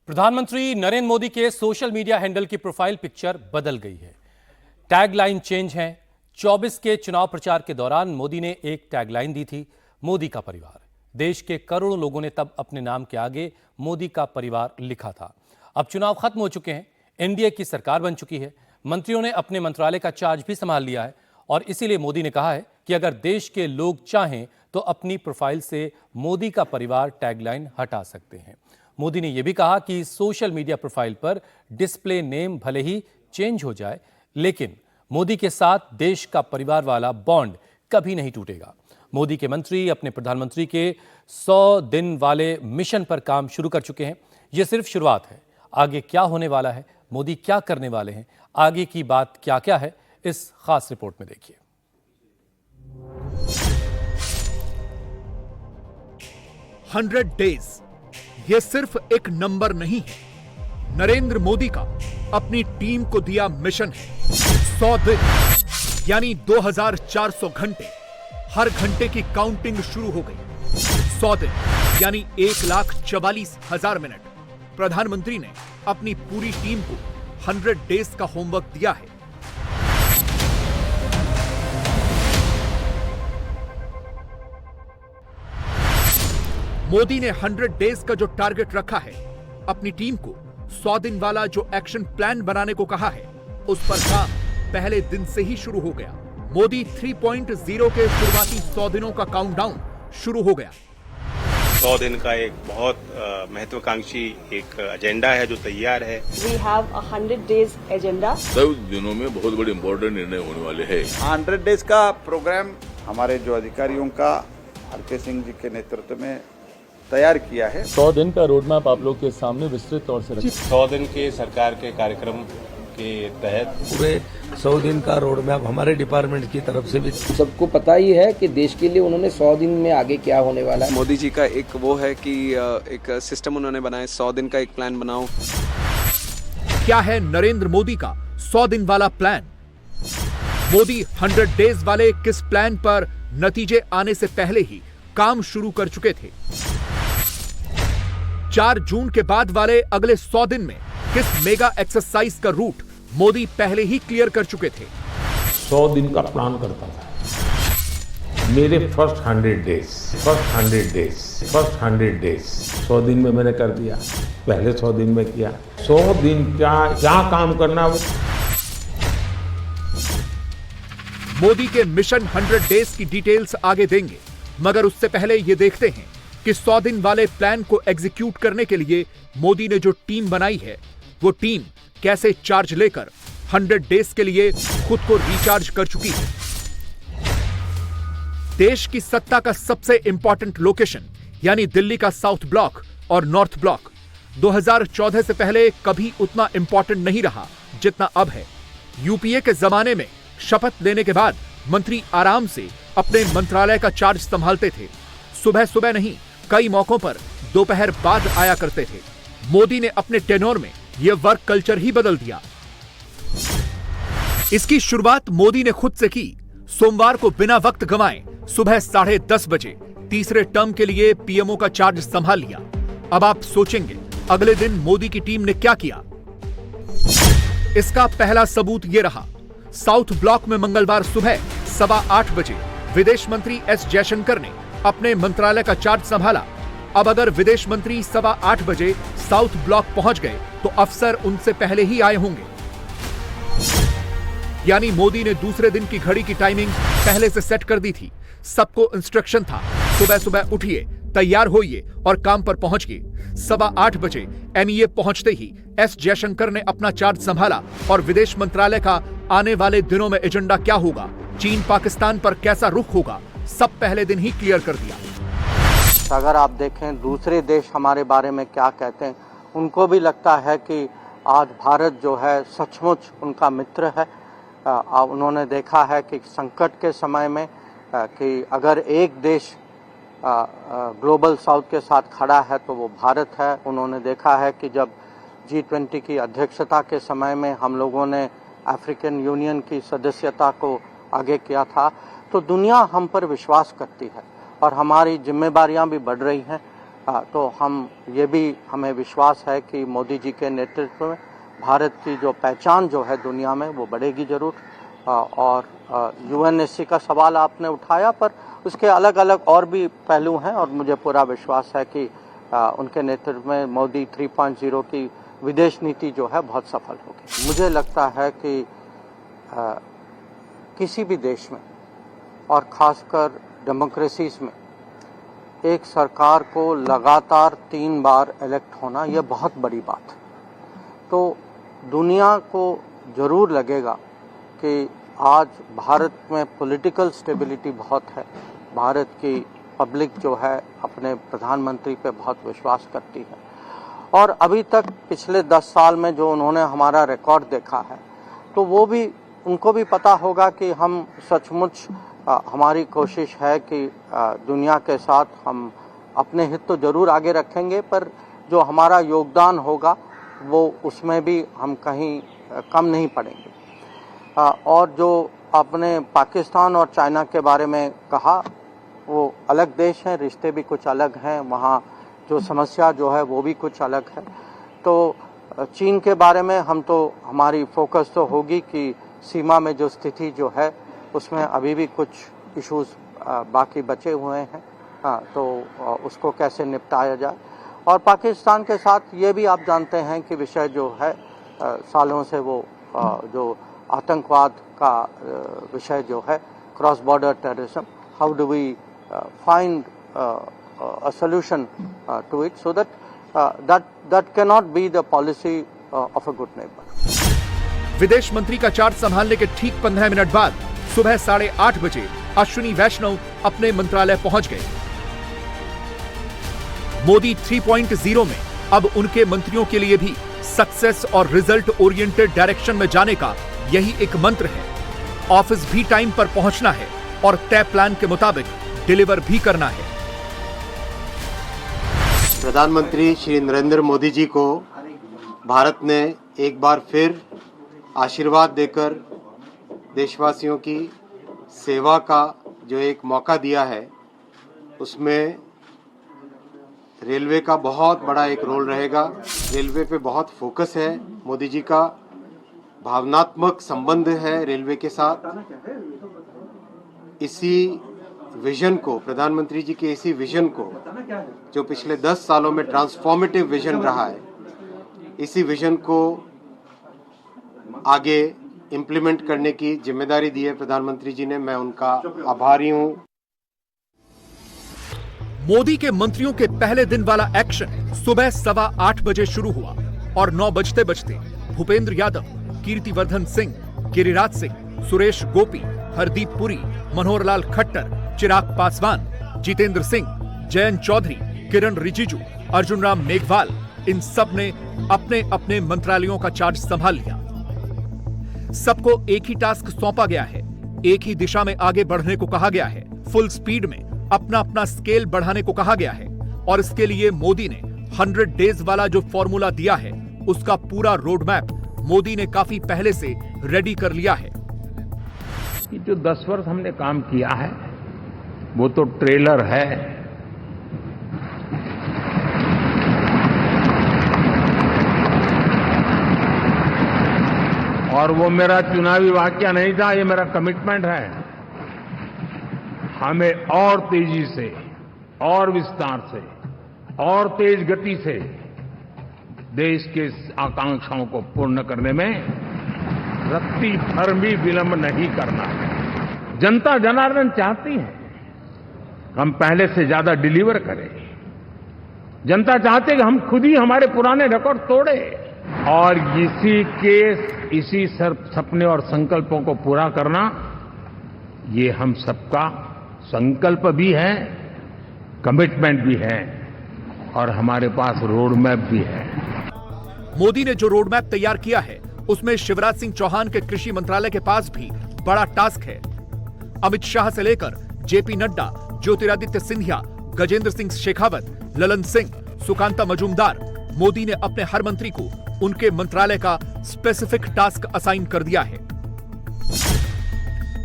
प्रधानमंत्री नरेंद्र मोदी के social media handle की प्रोफाइल पिक्चर बदल गई है। टैगलाइन चेंज है। 24 के चुनाव प्रचार के दौरान मोदी ने एक टैगलाइन दी थी, मोदी का परिवार। देश के करोड़ों लोगों ने तब अपने नाम के आगे मोदी का परिवार लिखा था। अब चुनाव खत्म हो चुके हैं, एनडीए की सरकार बन चुकी है, मंत्रियों ने अपने मंत्रालय का चार्ज भी संभाल लिया है और इसीलिए मोदी ने कहा है कि अगर देश के लोग चाहें तो अपनी प्रोफाइल से मोदी का परिवार टैगलाइन हटा सकते हैं। मोदी ने यह भी कहा कि सोशल मीडिया प्रोफाइल पर डिस्प्ले नेम भले ही चेंज हो जाए, लेकिन मोदी के साथ देश का परिवार वाला बॉन्ड कभी नहीं टूटेगा। मोदी के मंत्री अपने प्रधानमंत्री के 100 दिन वाले मिशन पर काम शुरू कर चुके हैं। यह सिर्फ शुरुआत है। आगे क्या होने वाला है, मोदी क्या करने वाले हैं, आगे की बात क्या क्या है, इस खास रिपोर्ट में देखिए। 100 डेज ये सिर्फ एक नंबर नहीं है, नरेंद्र मोदी का अपनी टीम को दिया मिशन है। 100 दिन यानी 2400 घंटे, हर घंटे की काउंटिंग शुरू हो गई। 100 दिन यानी 1,44,000 मिनट। प्रधानमंत्री ने अपनी पूरी टीम को 100 डेज का होमवर्क दिया है। मोदी ने 100 डेज का जो टारगेट रखा है, अपनी टीम को 100 दिन वाला जो एक्शन प्लान बनाने को कहा है, उस पर काम पहले दिन से ही शुरू हो गया। मोदी 3.0 के शुरुआती 100 दिनों का काउंटडाउन शुरू हो गया। 100 दिन का एक बहुत महत्वाकांक्षी एक एजेंडा है जो तैयार है। We have a 100 days agenda. 100 दिनों में बहुत बड़े इम्पोर्टेंट निर्णय होने वाले हैं। 100 डेज का प्रोग्राम हमारे जो अधिकारियों का आरके सिंह जी के नेतृत्व में तैयार किया है। 100 दिन का रोड मैप आप लोग के सामने विस्तृत तौर से रखा। 100 दिन के सरकार के कार्यक्रम के तहत पूरे 100 दिन का रोड मैप हमारे डिपार्टमेंट की तरफ से भी सबको पता ही है कि देश के लिए उन्होंने 100 दिन में आगे क्या होने वाला है। मोदी जी का एक वो है कि एक सिस्टम उन्होंने बनाया, 100 दिन का एक प्लान बनाओ। क्या है नरेंद्र मोदी का 100 दिन वाला प्लान? मोदी 100 डेज वाले किस प्लान पर नतीजे आने से पहले ही काम शुरू कर चुके थे? 4 जून के बाद वाले अगले 100 दिन में किस मेगा एक्सरसाइज का रूट मोदी पहले ही क्लियर कर चुके थे? 100 दिन का प्लान करता था। मेरे फर्स्ट 100 डेज 100 दिन में मैंने कर दिया। पहले 100 दिन में किया। 100 दिन क्या काम करना वो। मोदी के मिशन 100 डेज की डिटेल्स आगे देंगे, मगर उससे पहले ये देखते हैं कि 100 दिन वाले प्लान को एग्जीक्यूट करने के लिए मोदी ने जो टीम बनाई है, वो टीम कैसे चार्ज लेकर 100 डेज के लिए खुद को रिचार्ज कर चुकी है। देश की सत्ता का सबसे इंपॉर्टेंट लोकेशन यानी दिल्ली का साउथ ब्लॉक और नॉर्थ ब्लॉक 2014 से पहले कभी उतना इंपॉर्टेंट नहीं रहा जितना अब है। यूपीए के जमाने में शपथ लेने के बाद मंत्री आराम से अपने मंत्रालय का चार्ज संभालते थे। सुबह सुबह नहीं, कई मौकों पर दोपहर बाद आया करते थे। मोदी ने अपने टेन्योर में यह वर्क कल्चर ही बदल दिया। इसकी शुरुआत मोदी ने खुद से की। सोमवार को बिना वक्त गंवाए सुबह 10:30 बजे तीसरे टर्म के लिए पीएमओ का चार्ज संभाल लिया। अब आप सोचेंगे अगले दिन मोदी की टीम ने क्या किया? इसका पहला सबूत यह रहा। साउथ ब्लॉक में मंगलवार सुबह 8:15 बजे विदेश मंत्री एस जयशंकर ने अपने मंत्रालय का चार्ज संभाला। अब अगर विदेश मंत्री 8:15 बजे साउथ ब्लॉक पहुंच गए तो अफसर उनसे पहले ही आए होंगे। यानी मोदी ने दूसरे दिन की घड़ी की टाइमिंग पहले से सेट कर दी थी। सबको इंस्ट्रक्शन था, सुबह सुबह उठिए, तैयार होइए और काम पर पहुंचिए। 8:15 बजे एमईए पहुंचते ही एस जयशंकर ने अपना चार्ज संभाला और विदेश मंत्रालय का आने वाले दिनों में एजेंडा क्या होगा, चीन पाकिस्तान पर कैसा रुख होगा, सब पहले दिन ही क्लियर कर दिया। अगर आप देखें दूसरे देश हमारे बारे में क्या कहते हैं, उनको भी लगता है कि आज भारत जो है सचमुच उनका मित्र है। उन्होंने देखा है कि संकट के समय में कि अगर एक देश ग्लोबल साउथ के साथ खड़ा है तो वो भारत है। उन्होंने देखा है कि जब G20 की अध्यक्षता के समय में हम लोगों ने अफ्रीकन यूनियन की सदस्यता को आगे किया था, तो दुनिया हम पर विश्वास करती है और हमारी जिम्मेदारियां भी बढ़ रही हैं। तो हमें विश्वास है कि मोदी जी के नेतृत्व में भारत की जो पहचान जो है दुनिया में वो बढ़ेगी जरूर। और यूएनएससी का सवाल आपने उठाया, पर उसके अलग अलग और भी पहलू हैं और मुझे पूरा विश्वास है कि उनके नेतृत्व में मोदी 3.0 की विदेश नीति जो है बहुत सफल होगी। मुझे लगता है कि किसी भी देश में और खासकर डेमोक्रेसीज में एक सरकार को लगातार 3 बार इलेक्ट होना यह बहुत बड़ी बात है। तो दुनिया को जरूर लगेगा कि आज भारत में पॉलिटिकल स्टेबिलिटी बहुत है, भारत की पब्लिक जो है अपने प्रधानमंत्री पे बहुत विश्वास करती है। और अभी तक पिछले 10 साल में जो उन्होंने हमारा रिकॉर्ड देखा है, तो वो भी उनको भी पता होगा कि हम सचमुच हमारी कोशिश है कि दुनिया के साथ हम अपने हित तो जरूर आगे रखेंगे, पर जो हमारा योगदान होगा वो उसमें भी हम कहीं कम नहीं पड़ेंगे। और जो आपने पाकिस्तान और चाइना के बारे में कहा, वो अलग देश हैं, रिश्ते भी कुछ अलग हैं, वहाँ जो समस्या जो है वो भी कुछ अलग है। तो चीन के बारे में हमारी फोकस तो होगी कि सीमा में जो स्थिति जो है उसमें अभी भी कुछ इश्यूज बाकी बचे हुए हैं, तो उसको कैसे निपटाया जाए। और पाकिस्तान के साथ ये भी आप जानते हैं कि विषय जो है सालों से वो जो आतंकवाद का विषय जो है, cross border terrorism, how do we find a solution to it so that cannot be the policy of a good neighbor. विदेश मंत्री का चार्ज संभालने के ठीक 15 मिनट बाद सुबह 8:30 बजे अश्विनी वैष्णव अपने मंत्रालय पहुंच गए। मोदी 3.0 में अब उनके मंत्रियों के लिए भी सक्सेस और रिजल्ट ओरिएंटेड डायरेक्शन में जाने का यही एक मंत्र है। ऑफिस भी टाइम पर पहुंचना है और तय प्लान के मुताबिक डिलीवर भी करना है। प्रधानमंत्री श्री नरेंद्र मोदी जी को भारत ने एक बार फिर आशीर्वाद देकर देशवासियों की सेवा का जो एक मौका दिया है, उसमें रेलवे का बहुत बड़ा एक रोल रहेगा। रेलवे पे बहुत फोकस है मोदी जी का, भावनात्मक संबंध है रेलवे के साथ। इसी विजन को, प्रधानमंत्री जी के इसी विजन को, जो पिछले 10 सालों में ट्रांसफॉर्मेटिव विजन रहा है, इसी विजन को आगे इम्प्लीमेंट करने की जिम्मेदारी दी है प्रधानमंत्री जी ने। मैं उनका आभारी हूं। मोदी के मंत्रियों के पहले दिन वाला एक्शन सुबह 8:15 बजे शुरू हुआ और 9 बजते बजते भूपेंद्र यादव, कीर्तिवर्धन सिंह, गिरिराज सिंह, सुरेश गोपी, हरदीप पुरी, मनोहर लाल खट्टर, चिराग पासवान, जितेंद्र सिंह, जयंत चौधरी, किरण रिजिजू, अर्जुन राम मेघवाल, इन सब ने अपने अपने मंत्रालयों का चार्ज संभाल लिया। सबको एक ही टास्क सौंपा गया है, एक ही दिशा में आगे बढ़ने को कहा गया है, फुल स्पीड में अपना अपना स्केल बढ़ाने को कहा गया है। और इसके लिए मोदी ने 100 डेज वाला जो फॉर्मूला दिया है, उसका पूरा रोड मैप मोदी ने काफी पहले से रेडी कर लिया है। कि जो 10 वर्ष हमने काम किया है वो तो ट्रेलर है, और वो मेरा चुनावी वाक्य नहीं था, ये मेरा कमिटमेंट है। हमें और तेजी से, और विस्तार से, और तेज गति से देश के आकांक्षाओं को पूर्ण करने में रत्ती भर भी विलंब नहीं करना है। जनता जनार्दन चाहती है हम पहले से ज्यादा डिलीवर करें। जनता चाहती है कि हम खुद ही हमारे पुराने रिकॉर्ड तोड़े, और इसी सपने और संकल्पों को पूरा करना ये हम सबका संकल्प भी है, कमिटमेंट भी है, और हमारे पास रोड मैप भी है। मोदी ने जो रोड मैप तैयार किया है उसमें शिवराज सिंह चौहान के कृषि मंत्रालय के पास भी बड़ा टास्क है। अमित शाह से लेकर जेपी नड्डा, ज्योतिरादित्य सिंधिया, गजेंद्र सिंह शेखावत, ललन सिंह, सुकांता मजूमदार, मोदी ने अपने हर मंत्री को उनके मंत्रालय का स्पेसिफिक टास्क असाइन कर दिया है।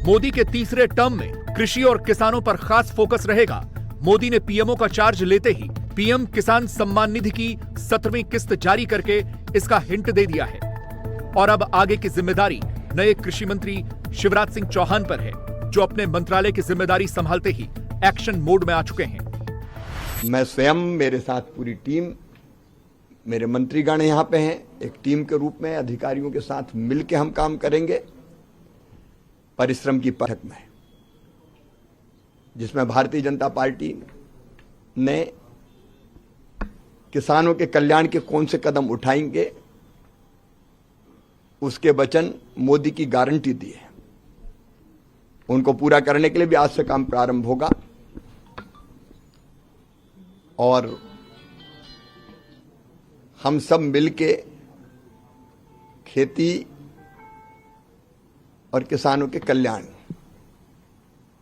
मोदी के तीसरे टर्म में कृषि और किसानों पर खास फोकस रहेगा। मोदी ने पीएमओ का चार्ज लेते ही पीएम किसान सम्मान निधि की 17वीं किस्त जारी करके इसका हिंट दे दिया है। और अब आगे की जिम्मेदारी नए कृषि मंत्री शिवराज सिंह चौहान पर है, जो अपने मंत्रालय की जिम्मेदारी संभालते ही एक्शन मोड में आ चुके हैं। मैं स्वयं, मेरे साथ पूरी टीम, मेरे मंत्रीगण यहाँ पे हैं, एक टीम के रूप में अधिकारियों के साथ मिलकर हम काम करेंगे। परिश्रम की परख में, जिसमें भारतीय जनता पार्टी ने किसानों के कल्याण के कौन से कदम उठाएंगे, उसके वचन मोदी की गारंटी दी है। उनको पूरा करने के लिए भी आज से काम प्रारंभ होगा। और हम सब मिलके खेती और किसानों के कल्याण,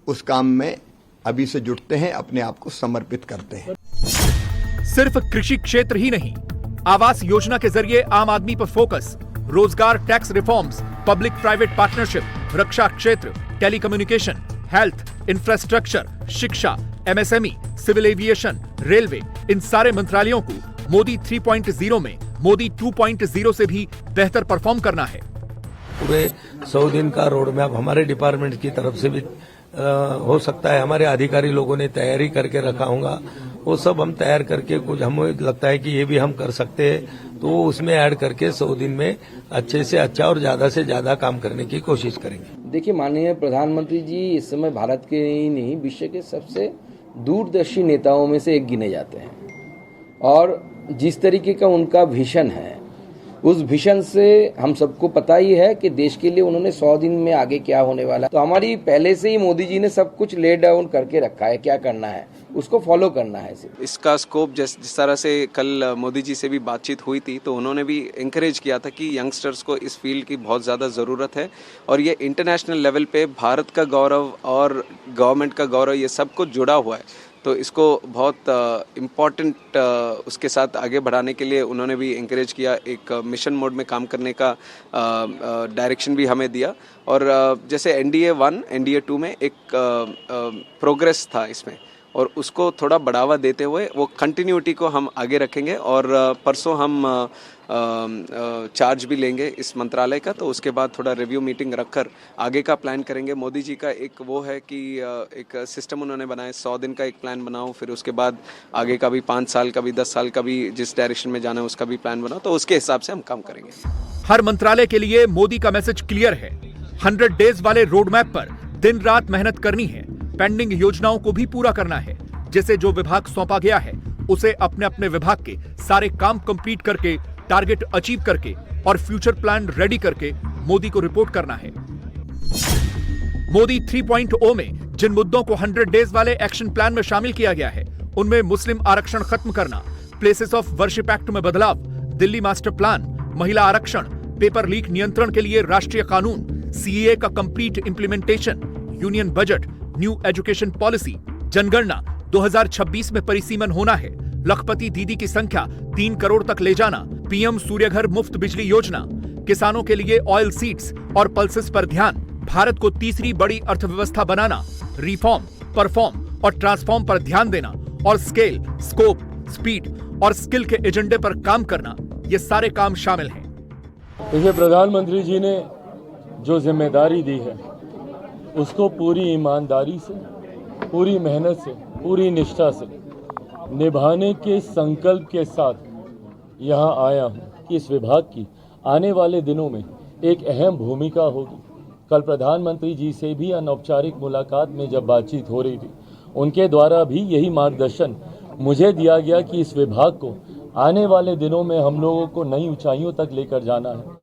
उस काम में अभी से जुटते हैं, अपने आप को समर्पित करते हैं। सिर्फ कृषि क्षेत्र ही नहीं, आवास योजना के जरिए आम आदमी पर फोकस, रोजगार tax reforms, public private partnership, रक्षा क्षेत्र, टेलीकम्युनिकेशन, हेल्थ, इंफ्रास्ट्रक्चर, शिक्षा, एमएसएमई, सिविल एविएशन, रेलवे, इन सारे मंत्रालयों को मोदी 3.0 में मोदी 2.0 से भी बेहतर परफॉर्म करना है। पूरे 100 दिन का रोड मैप हमारे डिपार्टमेंट की तरफ से भी हो सकता है, हमारे अधिकारी लोगों ने तैयारी करके रखा होगा, वो सब हम तैयार करके, कुछ हमें लगता है कि ये भी हम कर सकते हैं, तो उसमें ऐड करके 100 दिन में अच्छे से अच्छा और ज्यादा से ज्यादा काम करने की कोशिश करेंगे। देखिए, माननीय प्रधानमंत्री जी इस समय भारत के ही नहीं, विश्व के सबसे दूरदर्शी नेताओं में से एक गिने जाते हैं। और जिस तरीके का उनका विजन है, उस विजन से हम सबको पता ही है कि देश के लिए उन्होंने 100 दिन में आगे क्या होने वाला है। तो हमारी पहले से ही मोदी जी ने सब कुछ ले डाउन करके रखा है, क्या करना है उसको फॉलो करना है। इसका स्कोप जिस तरह से कल मोदी जी से भी बातचीत हुई थी, तो उन्होंने भी इंकरेज किया था कि यंगस्टर्स को इस फील्ड की बहुत ज़्यादा ज़रूरत है। और ये इंटरनेशनल लेवल पे भारत का गौरव और गवर्नमेंट का गौरव, ये सब कुछ जुड़ा हुआ है। तो इसको बहुत इम्पॉर्टेंट उसके साथ आगे बढ़ाने के लिए उन्होंने भी इंकरेज किया, एक मिशन मोड में काम करने का डायरेक्शन भी हमें दिया। और जैसे NDA 1, NDA 2 में एक प्रोग्रेस था इसमें, और उसको थोड़ा बढ़ावा देते हुए वो कंटिन्यूटी को हम आगे रखेंगे। और परसों हम चार्ज भी लेंगे इस मंत्रालय का, तो उसके बाद थोड़ा रिव्यू मीटिंग रखकर आगे का प्लान करेंगे। मोदी जी का एक वो है कि एक सिस्टम उन्होंने बनाया, 100 दिन का एक प्लान बनाओ, फिर उसके बाद आगे का भी 5 साल का भी, 10 साल का भी, जिस डायरेक्शन में जाना है उसका भी प्लान बनाओ, तो उसके हिसाब से हम काम करेंगे। हर मंत्रालय के लिए मोदी का मैसेज क्लियर है। 100 डेज वाले रोड मैप पर दिन रात मेहनत करनी है। पेंडिंग योजनाओं को भी पूरा करना है। जिसे जो विभाग सौंपा गया है, उसे अपने अपने विभाग के सारे काम कंप्लीट करके, टारगेट अचीव करके और फ्यूचर प्लान रेडी करके मोदी को रिपोर्ट करना है। मोदी 3.0 में जिन मुद्दों को 100 डेज वाले एक्शन प्लान में शामिल किया गया है, उनमें मुस्लिम आरक्षण खत्म करना, प्लेसेस ऑफ वर्शिप एक्ट में बदलाव, दिल्ली मास्टर प्लान, महिला आरक्षण, पेपर लीक नियंत्रण के लिए राष्ट्रीय कानून, CAA का complete implementation, union budget, new education policy, जनगणना 2026 में परिसीमन होना है, लखपति दीदी की संख्या 3 करोड़ तक ले जाना, PM सूर्यघर मुफ्त बिजली योजना, किसानों के लिए ऑयल सीड्स और पल्सेस पर ध्यान, भारत को तीसरी बड़ी अर्थव्यवस्था बनाना, रिफॉर्म, परफॉर्म और ट्रांसफॉर्म पर ध्यान देना और स्केल, स्कोप, स्पीड और स्किल के एजेंडे पर काम करना, ये सारे काम शामिल हैं। देखिए, प्रधानमंत्री जी ने जो जिम्मेदारी दी है उसको पूरी ईमानदारी से, पूरी मेहनत से, पूरी निष्ठा से निभाने के संकल्प के साथ यहाँ आया हूँ कि इस विभाग की आने वाले दिनों में एक अहम भूमिका होगी। कल प्रधानमंत्री जी से भी अनौपचारिक मुलाकात में जब बातचीत हो रही थी, उनके द्वारा भी यही मार्गदर्शन मुझे दिया गया कि इस विभाग को आने वाले दिनों में हम लोगों को नई ऊंचाइयों तक लेकर जाना है।